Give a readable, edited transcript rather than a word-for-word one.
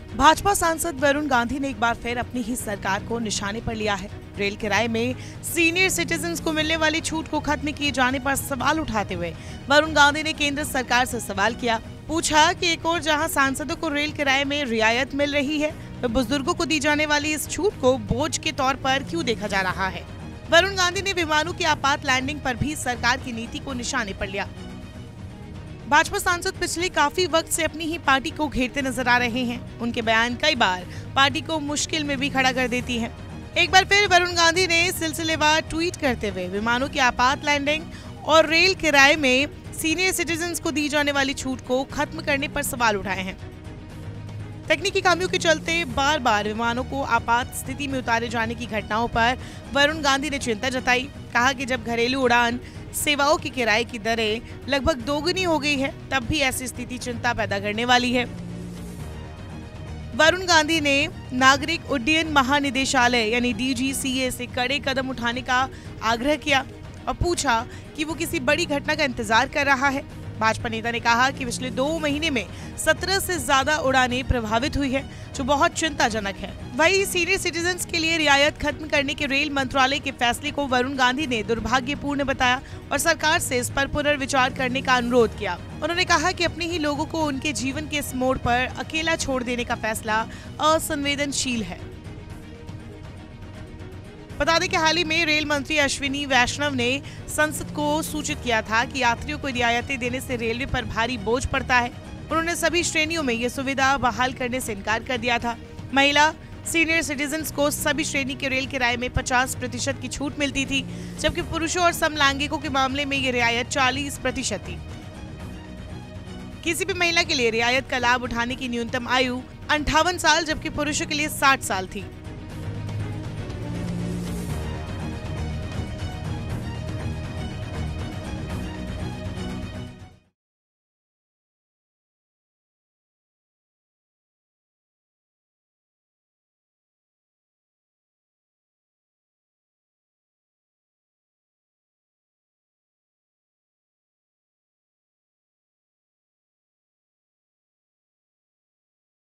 भाजपा सांसद वरुण गांधी ने एक बार फिर अपनी ही सरकार को निशाने पर लिया है। रेल किराए में सीनियर सिटीजन्स को मिलने वाली छूट को खत्म किए जाने पर सवाल उठाते हुए वरुण गांधी ने केंद्र सरकार से सवाल किया। पूछा कि एक और जहां सांसदों को रेल किराए में रियायत मिल रही है, तो बुजुर्गों को दी जाने वाली इस छूट को बोझ के तौर पर क्यों देखा जा रहा है। वरुण गांधी ने विमानों की आपात लैंडिंग पर भी सरकार की नीति को निशाने पर लिया। भाजपा सांसद पिछले काफी वक्त से अपनी ही पार्टी को घेरते नजर आ रहे हैं। उनके बयान कई बार पार्टी को मुश्किल में भी खड़ा कर देती हैं। एक बार फिर वरुण गांधी ने सिलसिलेवार ट्वीट करते हुए विमानों की आपात लैंडिंग और रेल किराए में सीनियर सिटीजन्स को दी जाने वाली छूट को खत्म करने पर सवाल उठाए हैं। तकनीकी खामियों के चलते बार बार विमानों को आपात स्थिति में उतारे जाने की घटनाओं पर वरुण गांधी ने चिंता जताई। कहा कि जब घरेलू उड़ान सेवाओं की किराए की दरें लगभग दोगुनी हो गई है, तब भी ऐसी स्थिति चिंता पैदा करने वाली है। वरुण गांधी ने नागरिक उड्डयन महानिदेशालय यानी DGCA से कड़े कदम उठाने का आग्रह किया और पूछा कि वो किसी बड़ी घटना का इंतजार कर रहा है। भाजपा नेता ने कहा कि पिछले 2 महीने में 17 से ज्यादा उड़ानें प्रभावित हुई है, जो बहुत चिंताजनक है। वहीं सीनियर सिटीजन्स के लिए रियायत खत्म करने के रेल मंत्रालय के फैसले को वरुण गांधी ने दुर्भाग्यपूर्ण बताया और सरकार से इस पर पुनर्विचार करने का अनुरोध किया। उन्होंने कहा कि अपने ही लोगों को उनके जीवन के इस मोड़ पर अकेला छोड़ देने का फैसला असंवेदनशील है। बता दें कि हाल ही में रेल मंत्री अश्विनी वैष्णव ने संसद को सूचित किया था कि यात्रियों को रियायतें देने से रेलवे पर भारी बोझ पड़ता है। उन्होंने सभी श्रेणियों में ये सुविधा बहाल करने से इनकार कर दिया था। महिला सीनियर सिटीजन्स को सभी श्रेणी के रेल किराए में 50% की छूट मिलती थी, जबकि पुरुषों और समलैंगिकों के मामले में ये रियायत 40% थी। किसी भी महिला के लिए रियायत का लाभ उठाने की न्यूनतम आयु 58 साल जबकि पुरुषों के लिए 60 साल थी।